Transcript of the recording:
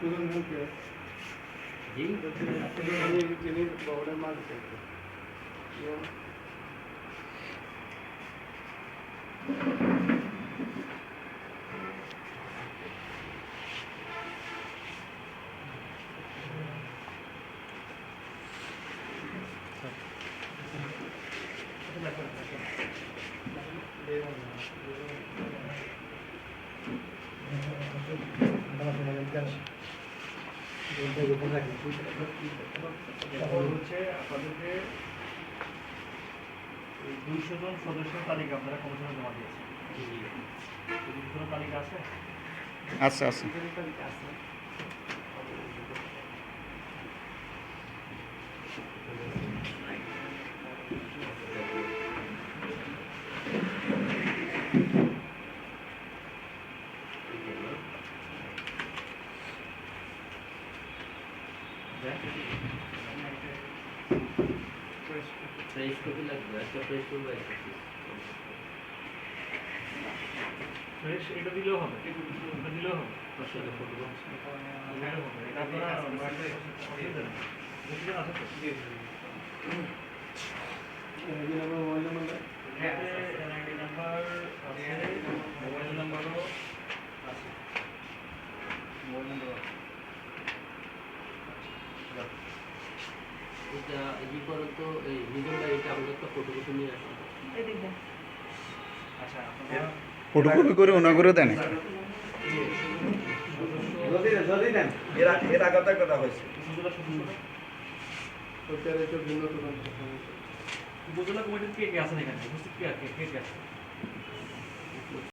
जी जिन्हें बॉर्डर मार सकते হচ্ছে আপনাদেরকে 200 জন সদস্যের তালিকা আপনারা কমিশনে জমা দিয়েছেন। কোনো তালিকা আছে? আচ্ছা আচ্ছা फ्रेश कॉपी লাগবে একটা ফ্রেশ করব একটা ফ্রেশ এটা দিলেও হবে, এটা দিলেও হবে, আসলে ফটো দিলেও হবে। এটা আপনারা অসুবিধা নেই, বুঝলেন আছে তো? मोबाइल नंबर এতে এনআইডি নাম্বার আছে, মোবাইল নাম্বারও আছে, মোবাইল নাম্বার আছে। এটা ই করো তো এই নিজের বাড়িতে আমরা একটা ফটোকপি নিয়ে আসি আচ্ছা আপনারা ফটোকপি করে ওনা করে দেন जल्दी दें এর আগত কথা হয়েছে উপজেলা সদস্যরা तो तेरे तो भिन्न तो উপজেলা কমিটির কে কে আছেন এখানে? উপস্থিত কে কে আছে?